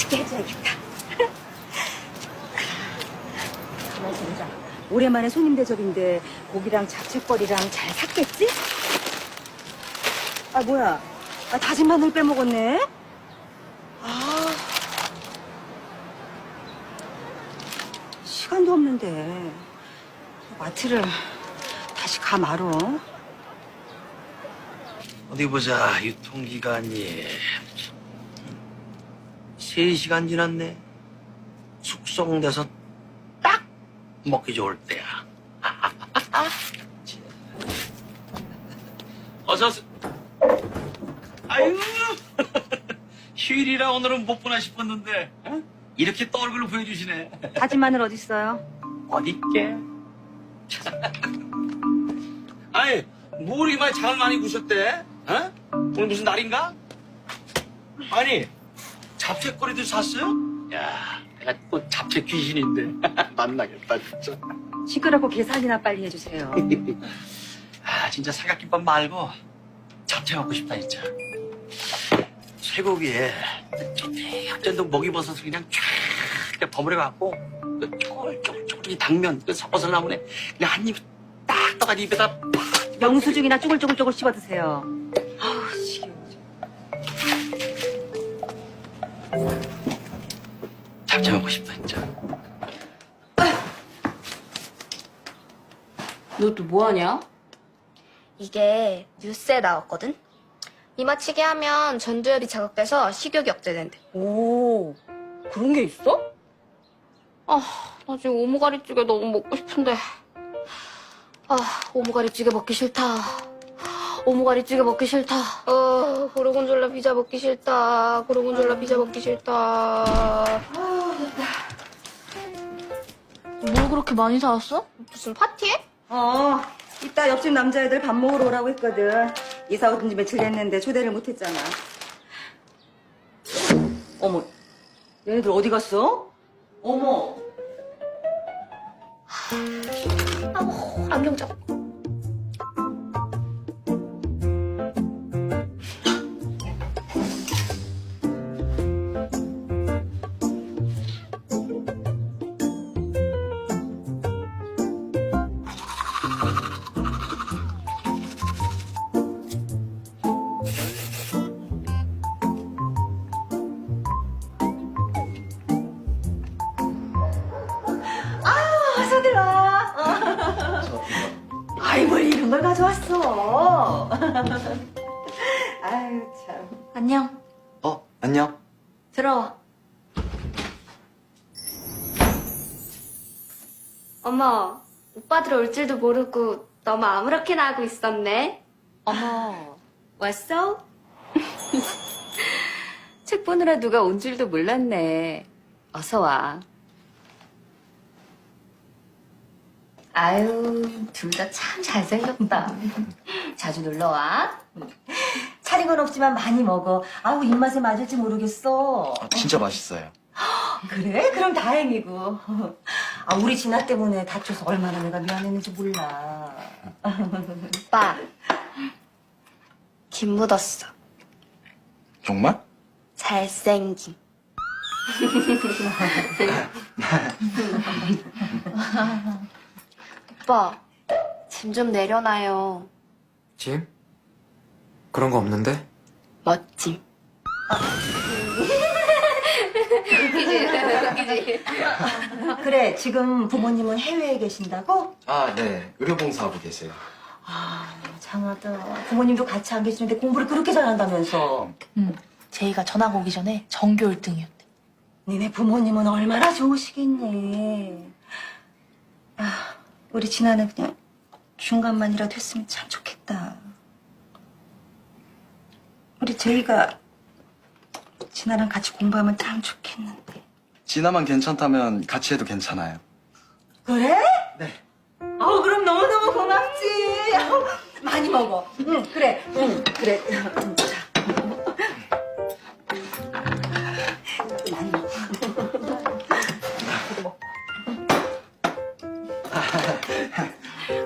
맛있게 해줘야겠다. 가만 보자. 오랜만에 손님 대접인데 고기랑 잡채거리랑 잘 샀겠지? 아 뭐야? 아, 다진 마늘 빼먹었네. 아 시간도 없는데 마트를 다시 가 말어. 어디 보자. 유통기간이 3시간 지났네. 숙성돼서 딱 먹기 좋을 때야. 어서오세요. 아유, 휴일이라 오늘은 못 보나 싶었는데 어? 이렇게 또 얼굴을 보여주시네. 다진 마늘 어딨어요? 어딨게? 아니, 뭐 이렇게 많이 장을 많이 구셨대? 어? 오늘 무슨 날인가? 아니, 잡채거리도 샀어요? 야, 내가 또 잡채 귀신인데 만나겠다 진짜. 시끄럽고 계산이나 빨리 해주세요. 아, 진짜 삼각김밥 말고 잡채 먹고 싶다 진짜. 쇠고기에 ጨ대역전도 목이버섯을 그냥 쫙 버무려갖고 그 쪼글쪼글 당면 그 서슬나무네 그냥 한 입 딱 떠가지고 입에다 팍. 영수증이나 쪼글쪼글 씹어 드세요. 아우 지겨워. 잡채 먹고 싶다 진짜. 너 또 뭐하냐? 이게 뉴스에 나왔거든? 이마치게 하면 전두엽이 자극돼서 식욕이 억제된대. 오, 그런 게 있어? 아, 나 지금 오무가리찌개 너무 먹고 싶은데. 아, 오무가리찌개 먹기 싫다. 오무가리찌개 먹기 싫다. 고르곤졸라 피자 먹기 싫다. 고르곤졸라 피자 먹기 싫다. 뭘 그렇게 많이 사왔어? 무슨 파티에? 이따 옆집 남자애들 밥 먹으러 오라고 했거든. 이사 오던 지 며칠 됐는데 초대를 못했잖아. 어머, 얘네들 어디 갔어? 어머. 안경 잡고. 어서 들어와. 아이, 뭘 이런 걸 가져왔어. 아유, 참. 안녕. 안녕. 들어와. 어머, 오빠들 올 줄도 모르고 너무 아무렇게나 하고 있었네. 어머, 왔어? 책 보느라 누가 온 줄도 몰랐네. 어서 와. 아유, 둘 다 참 잘생겼다. 자주 놀러 와. 차린 건 없지만 많이 먹어. 아우, 입맛에 맞을지 모르겠어. 진짜 맛있어요. 그래? 그럼 다행이고. 아, 우리 진아 때문에 다쳐서 얼마나 내가 미안했는지 몰라. 오빠, 김 묻었어. 정말? 잘생김. 오빠, 짐 좀 내려놔요. 짐? 그런 거 없는데? 멋짐. 그래, 지금 부모님은 해외에 계신다고? 아, 네. 의료봉사하고 계세요. 아, 장하다. 부모님도 같이 안 계시는데 공부를 그렇게 잘한다면서. 제이가 전학 오기 전에 전교 1등이었대. 니네 부모님은 얼마나 좋으시겠니. 아, 우리 진아는 그냥 중간만이라도 했으면 참 좋겠다. 우리 제이가 진아랑 같이 공부하면 참 좋겠는데. 진아만 괜찮다면 같이 해도 괜찮아요. 그래? 네. 그럼 너무너무 고맙지. 많이 먹어. 응, 그래. 응, 그래. 자. 많이 먹어.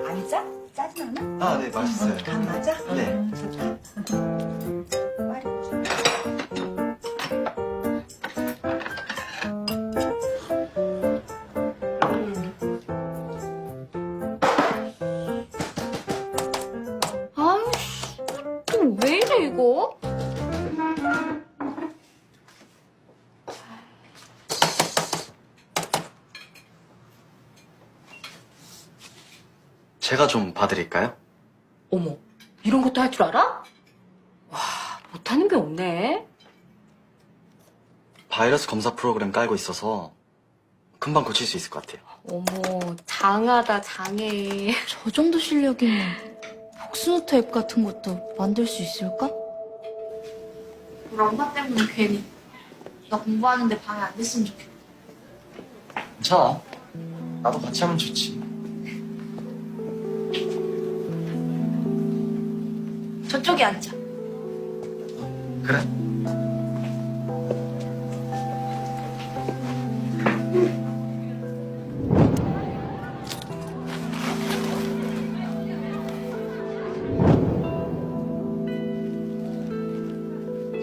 안 짜? 짜진 않아? 아, 네, 맛있어요. 간 맞아? 네. 좋다. 왜 이래 이거? 제가 좀 봐드릴까요? 어머, 이런 것도 할 줄 알아? 와, 못하는 게 없네. 바이러스 검사 프로그램 깔고 있어서 금방 고칠 수 있을 것 같아요. 어머, 장하다 장해. 저 정도 실력이면 복수노트 앱 같은 것도 만들 수 있을까? 우리 엄마 때문에 괜히 나 공부하는데 방해 안 됐으면 좋겠다. 괜찮아. 나도 같이 하면 좋지. 저쪽에 앉아. 그래.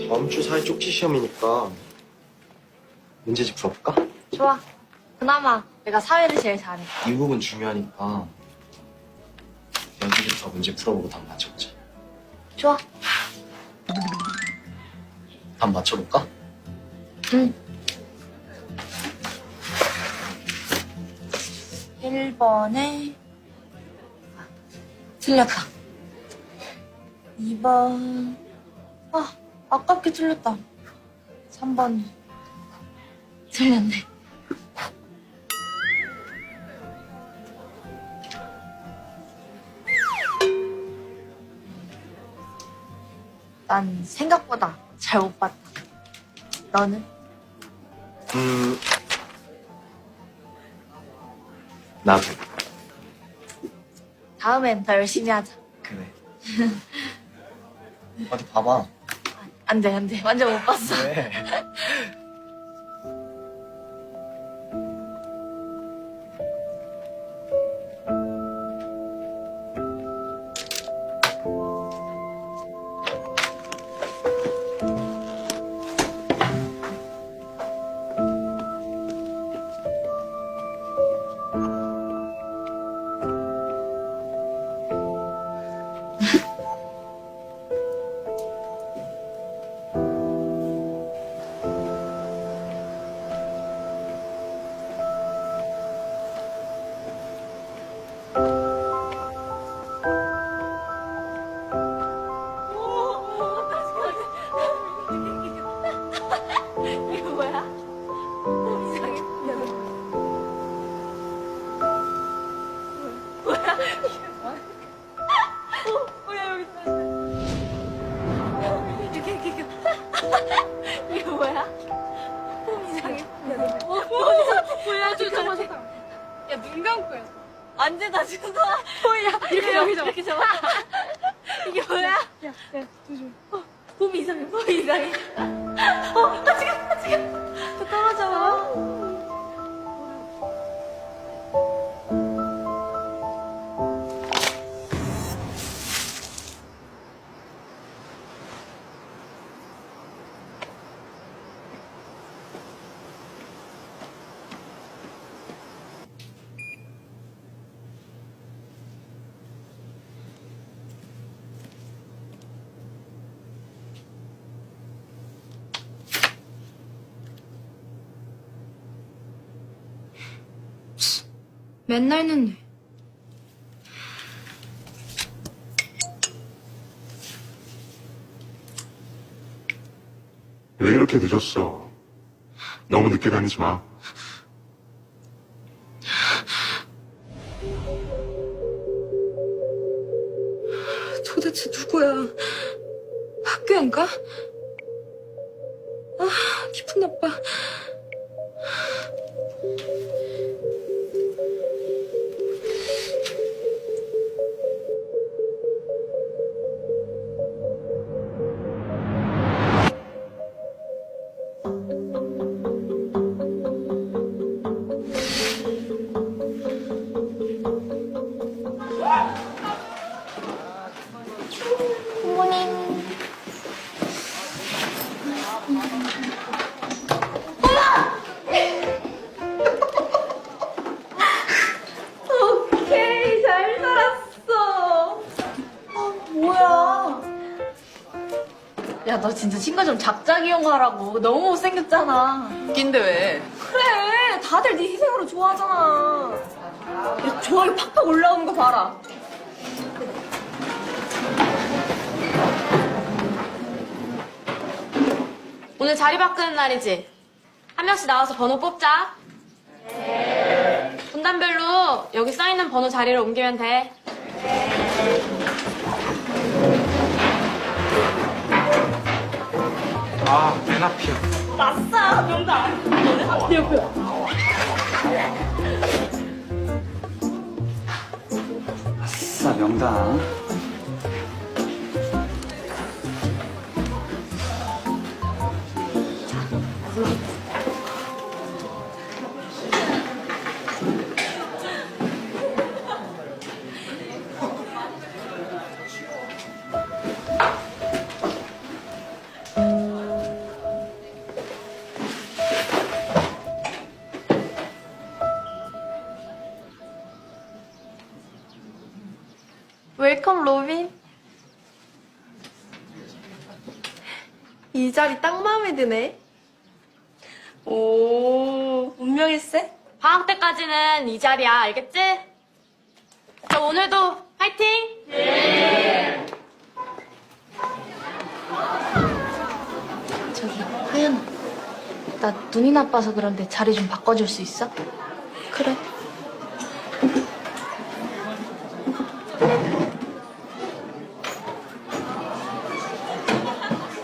다음 주 사회쪽지 시험이니까 문제집 풀어볼까? 좋아. 그나마 내가 사회를 제일 잘해. 이 부분 중요하니까 연습부터 문제 풀어보고 답 맞춰보자. 좋아. 답 맞춰볼까? 응. 1번에 틀렸다. 2번 아깝게 틀렸다. 3번 틀렸네. 난 생각보다 잘 못 봤다. 너는? 나도. 다음엔 더 열심히 하자. 그래. 어디 봐봐. 안 돼, 안 돼. 완전 못 봤어. 왜? 이거 뭐야? 이상해. 뭐야 여기 있다. 이거 뭐야? 이상해. 뭐야 잠깐만. 야눈 감고 해. 안돼 나 지금 뭐야? 이렇게 여기 좀 이렇게 잡아. 이게 뭐야? 야 조심. 봄이 이상해. 봄이 이상해. 나 지금 저 떨어져. 맨날 늦네. 왜 이렇게 늦었어? 너무 늦게 다니지 마. 도대체 누구야? 학교인가? 아, 기분 나빠. 오케이, 잘 살았어. 뭐야. 야, 너 진짜 친구 좀 작작 이용하라고. 너무 못생겼잖아. 웃긴데 왜? 그래, 다들 네 희생으로 좋아하잖아. 야, 좋아요 팍팍 올라오는 거 봐라. 오늘 자리 바꾸는 날이지? 한 명씩 나와서 번호 뽑자. 네. 분단별로 여기 써있는 번호 자리를 옮기면 돼. 아, 맨 앞이야. 아싸, 명단. 너네 앞에 옆에. 아싸, 명당. 웰컴 로빈. 이 자리 딱 마음에 드네. 오, 운명일세? 방학 때까지는 이 자리야, 알겠지? 그럼 오늘도 파이팅! 저기, 하연아. 나 눈이 나빠서 그런데 자리 좀 바꿔줄 수 있어? 그래.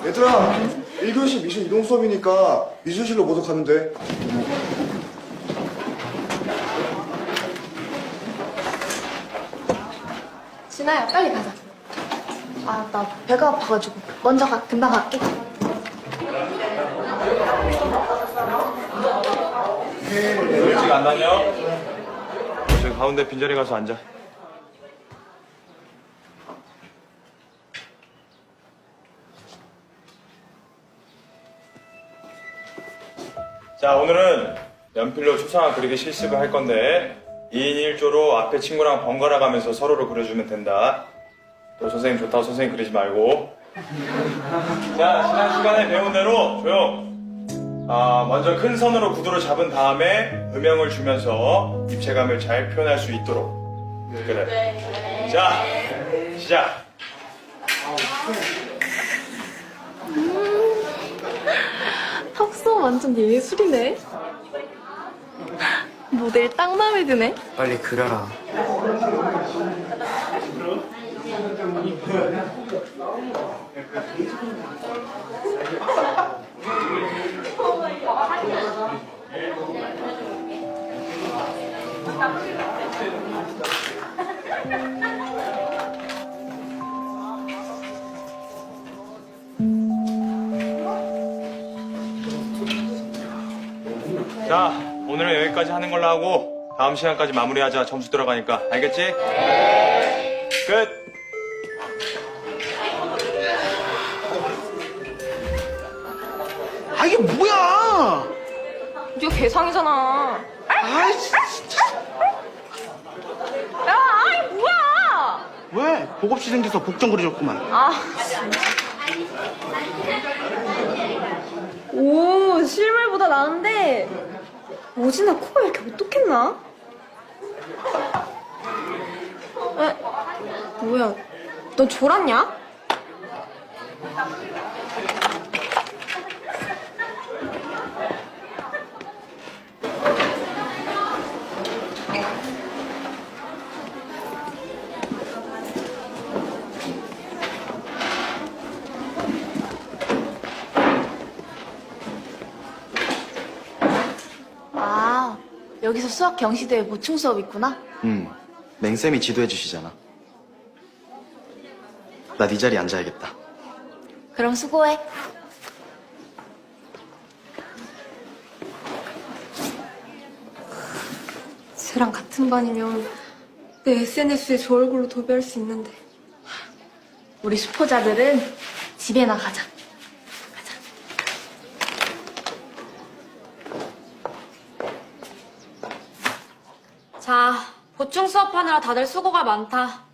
얘들아, 1교시 미술 이동 수업이니까 미술실로 모두 가면 돼. 진아야, 빨리 가자. 아, 나 배가 아파가지고. 먼저 가. 금방 갈게. 일찍 안 다녀? 저기 가운데 빈자리 가서 앉아. 자, 오늘은 연필로 초상화 그리기 실습을 할 건데 2인 1조로 앞에 친구랑 번갈아 가면서 서로를 그려주면 된다. 또 선생님 좋다고 선생님 그리지 말고. 자, 지난 시간에 배운 대로 조용. 먼저 큰 선으로 구도를 잡은 다음에 음영을 주면서 입체감을 잘 표현할 수 있도록. 그래. 자, 시작. 턱선 완전 예술이네. 모델 딱 마음에 드네. 빨리 그려라. 자, 오늘은 여기까지 하는 걸로 하고 다음 시간까지 마무리하자. 점수 들어가니까. 알겠지? 네. 끝. 아, 이게 뭐야? 이거 개상이잖아. 아이, 진짜. 야, 아이, 뭐야? 왜? 복 없이 생겨서 복 좀 그려줬구만. 아, 오, 실물보다 나은데 오진아 코가 이렇게 어떻겠나? 뭐야, 너 졸았냐? 아, 여기서 수학 경시대회 보충 수업 있구나? 맹쌤이 지도해 주시잖아. 나 네 자리에 앉아야겠다. 그럼 수고해. 쟤랑 같은 반이면 내 SNS에 저 얼굴로 도배할 수 있는데. 우리 수포자들은 집에나 가자. 자, 보충 수업하느라 다들 수고가 많다.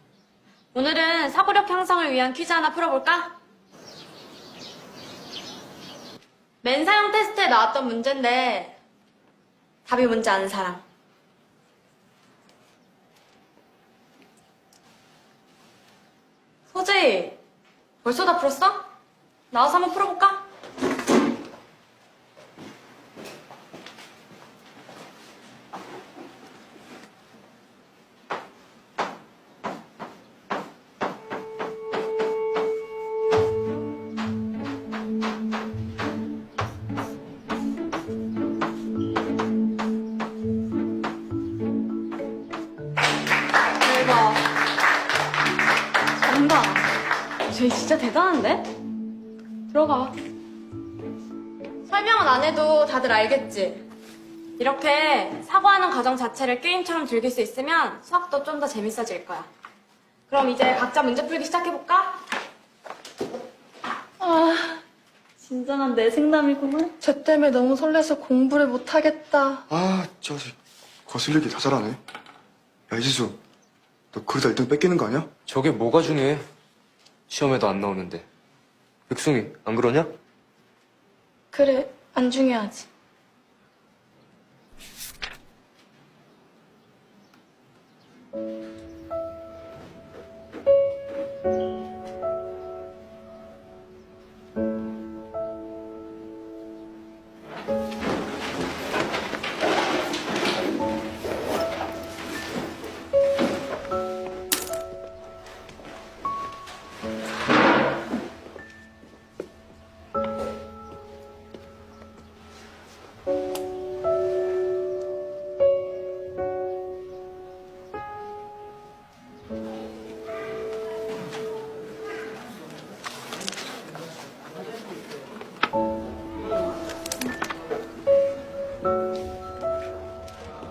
오늘은 사고력 향상을 위한 퀴즈 하나 풀어볼까? 맨사용 테스트에 나왔던 문제인데 답이 뭔지 아는 사람? 소재희, 벌써 다 풀었어? 나와서 한번 풀어볼까? 대박. 정답. 쟤 진짜 대단한데? 들어가. 설명은 안 해도 다들 알겠지? 이렇게 사고하는 과정 자체를 게임처럼 즐길 수 있으면 수학도 좀 더 재밌어질 거야. 그럼 이제 각자 문제 풀기 시작해볼까? 진정한 내 생남이구만. 쟤 때문에 너무 설레서 공부를 못하겠다. 아, 저 자식 거슬리기 다 잘하네. 야, 이지수, 너 그러다 1등 뺏기는 거 아니야? 저게 뭐가 중요해? 시험에도 안 나오는데. 백승이, 안 그러냐? 그래, 안 중요하지.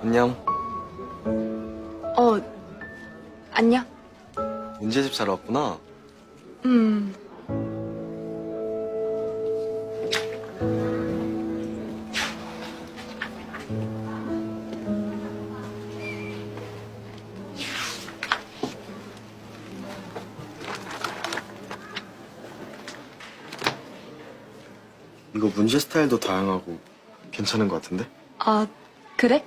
안녕. 안녕? 문제집 사러 왔구나. 이거 문제 스타일도 다양하고 괜찮은 것 같은데? 아, 그래?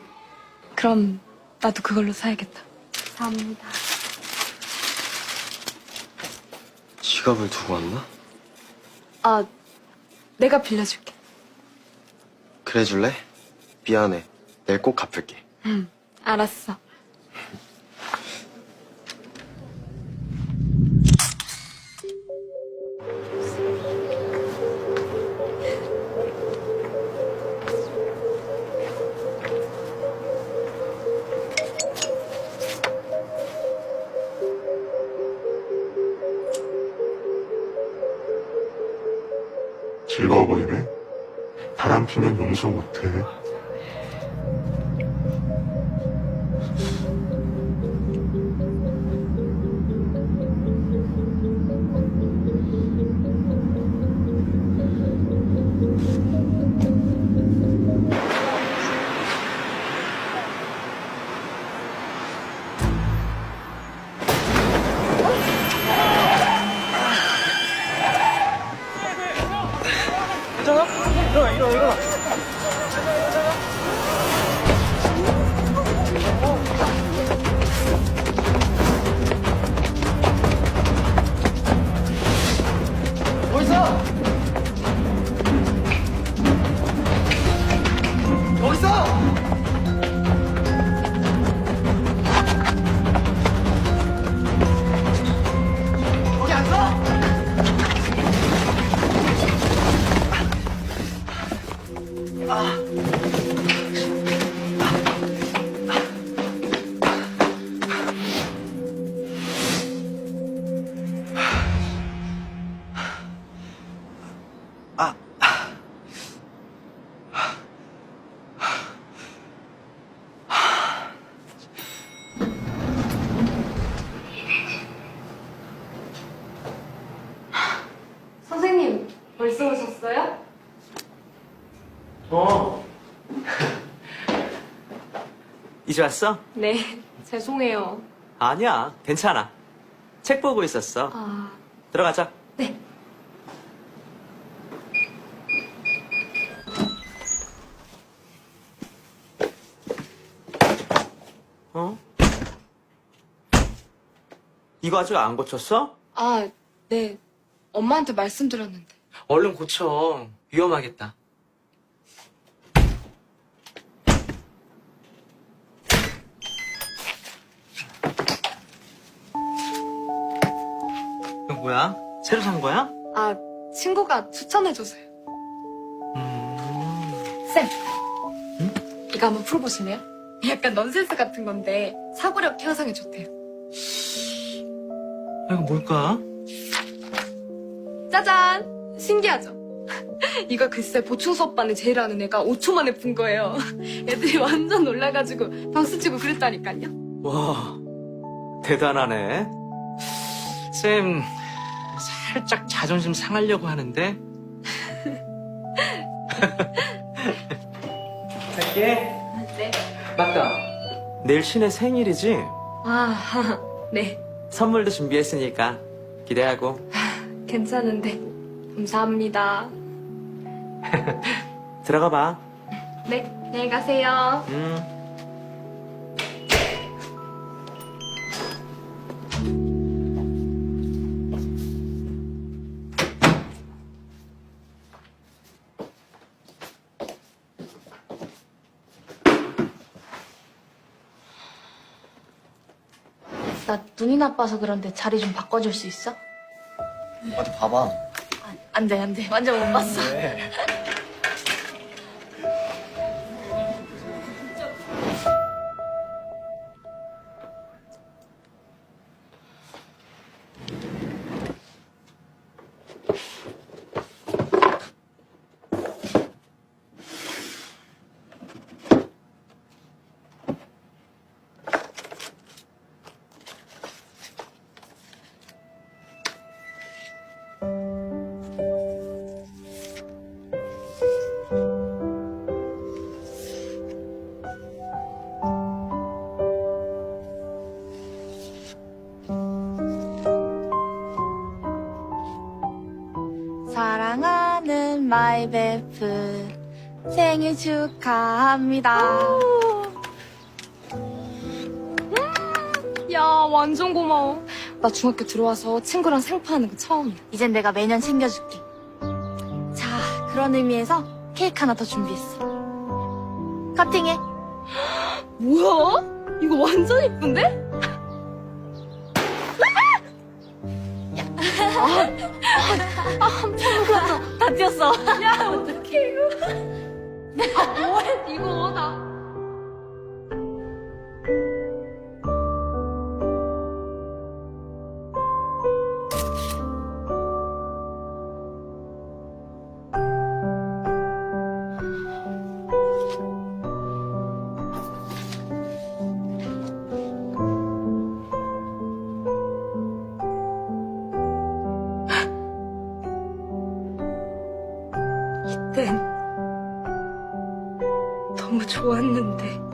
그럼 나도 그걸로 사야겠다. 감사합니다. 지갑을 두고 왔나? 아, 내가 빌려줄게. 그래 줄래? 미안해. 내일 꼭 갚을게. 알았어. 즐거워 보이네. 바람 피면 용서 못해. 선생님, 벌써 오셨어요? 이제 왔어? 네, 죄송해요. 아니야, 괜찮아. 책 보고 있었어. 아, 들어가자. 네. 이거 아직 안 고쳤어? 아, 네. 엄마한테 말씀드렸는데. 얼른 고쳐. 위험하겠다. 이거 뭐야? 새로 산 거야? 아, 친구가 추천해줘서요. 쌤, 이거 한번 풀어보실래요? 약간 넌센스 같은 건데 사고력 향상에 좋대요. 이거 뭘까? 짜잔! 신기하죠? 이거 글쎄 보충 수업반에 제일 아는 애가 5초 만에 푼 거예요. 애들이 완전 놀라가지고 박수치고 그랬다니까요. 와, 대단하네. 쌤, 살짝 자존심 상하려고 하는데. 갈게. 네. 맞다. 내일 신의 생일이지? 아, 네. 선물도 준비했으니까 기대하고. 괜찮은데. 감사합니다. 들어가 봐. 네, 안녕히 가세요. 나 눈이 나빠서 그런데 자리 좀 바꿔줄 수 있어? 어디 봐봐. 안 돼, 안 돼. 완전 못 봤어. 사랑하는 마이베프 생일 축하합니다. 야, 완전 고마워. 나 중학교 들어와서 친구랑 생파하는 거 처음이야. 이젠 내가 매년 챙겨줄게. 자, 그런 의미에서 케이크 하나 더 준비했어. 커팅해. 뭐야? 이거 완전 예쁜데? 한참 흘렀어. 다 뛰었어. 야, 어떡해, 이거. 뭐해, 이거, 나. 이땐 너무 좋았는데.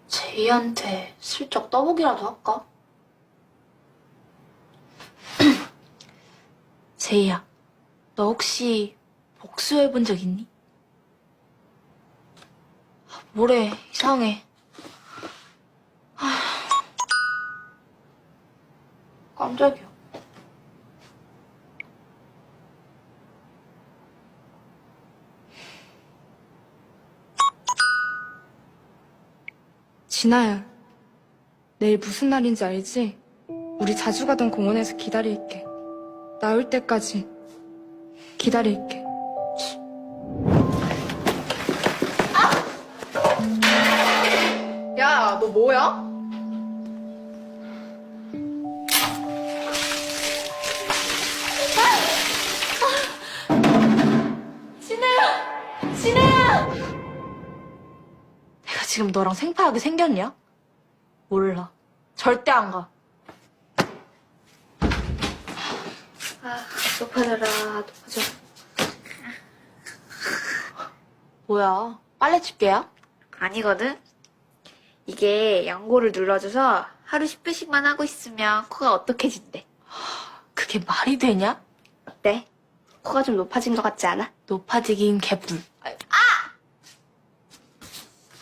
제이한테 슬쩍 떠보기라도 할까? 제이야, 너 혹시 복수해본 적 있니? 뭐래, 이상해. 깜짝이야. 진아야, 내일 무슨 날인지 알지? 우리 자주 가던 공원에서 기다릴게. 나올 때까지 기다릴게. 야, 너 뭐야? 진혜야! 내가 지금 너랑 생파하게 생겼냐? 몰라. 절대 안 가. 높아져라, 높아져. 뭐야? 빨래 집게야? 아니거든? 이게 연고를 눌러줘서 하루 10분씩만 하고 있으면 코가 어떡해진대. 그게 말이 되냐? 어때? 코가 좀 높아진 것 같지 않아? 높아지긴 개뿔.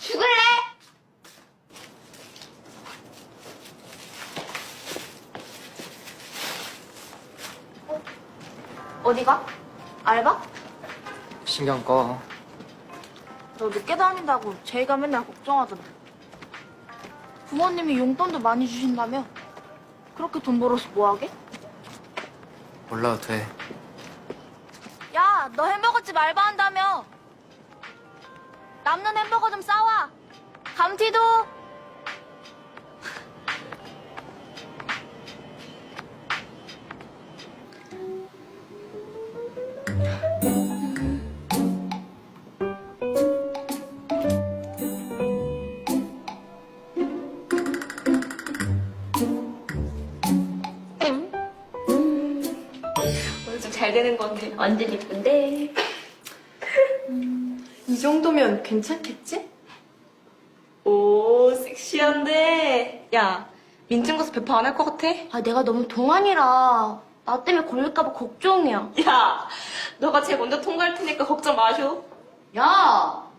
죽을래? 어디가? 알바? 신경 꺼. 너 늦게 다닌다고 제이가 맨날 걱정하던데. 부모님이 용돈도 많이 주신다며? 그렇게 돈 벌어서 뭐하게? 몰라도 돼. 야, 너 햄버거 집 알바한다며? 남는 햄버거 좀 싸와. 감튀도. 오늘 좀 잘 되는 것 같아. 완전 이쁜데. 이 정도면 괜찮겠지? 오, 섹시한데. 야, 민증 가서 배포 안 할 것 같아? 아, 내가 너무 동안이라 나 때문에 걸릴까봐 걱정이야. 야, 너가 제일 먼저 통과할 테니까 걱정 마셔. 야!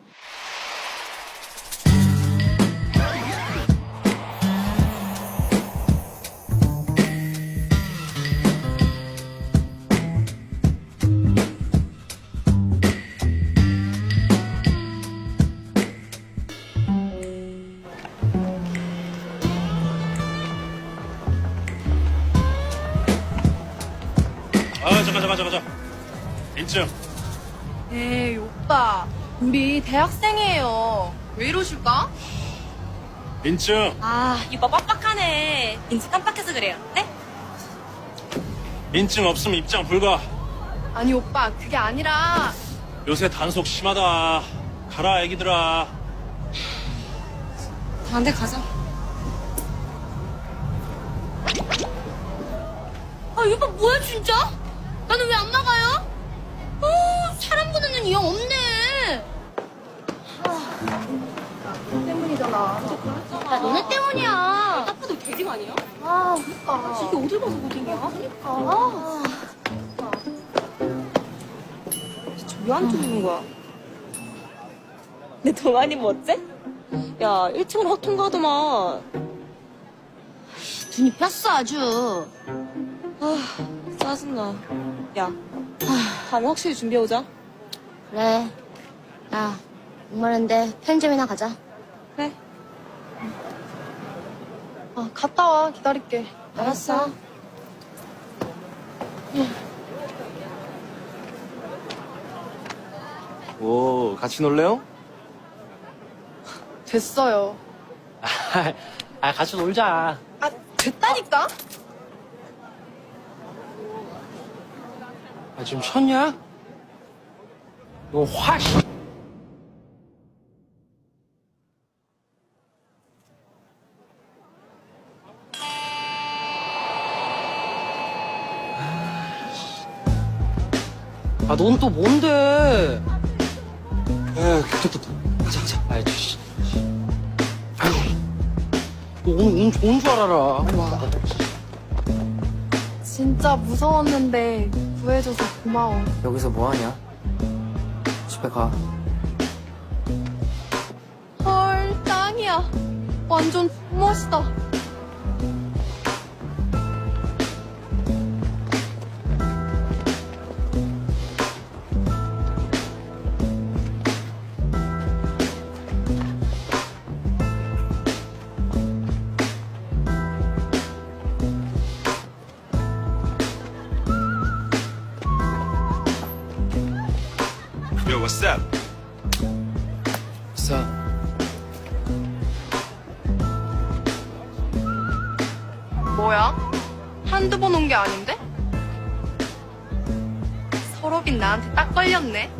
잠깐. 인증. 에이, 오빠. 우리 대학생이에요. 왜 이러실까? 인증. 아, 이거 빡빡하네. 인지 깜빡해서 그래요. 네? 인증 없으면 입장 불가. 아니, 오빠. 그게 아니라. 요새 단속 심하다. 가라, 애기들아. 다한테 가자. 아, 이거 뭐야, 진짜? 나는 왜 안 나가요? 사람 보는 이 형 없네. 때문이잖아. 아, 너네 때문이야. 딱 봐도 돼지 아니야? 아, 그니까. 이게 어딜 봐서 고딩이야? 아. 왜 안 주는 거야? 내 동안이 뭐 어째? 야, 1층은 확 통과하더만. 눈이 폈어, 아주. 아, 짜증나. 야, 다음에 확실히 준비해오자. 그래. 야, 목마른데 편의점이나 가자. 그래. 갔다 와. 기다릴게. 알았어. 오, 같이 놀래요? 됐어요. 같이 놀자. 아, 됐다니까? 지금 쳤냐? 너 화씨. 넌 또 뭔데? 됐다. 가자. 아이, 씨. 아이고. 너 오늘 운 좋은 줄 알아라. 와. 진짜 무서웠는데 구해줘서 고마워. 여기서 뭐 하냐? 집에 가. 헐, 짱이야. 완전 멋있다. Yo, what's up? 싸. 뭐야? 한두 번 온 게 아닌데? 서럽인 나한테 딱 걸렸네.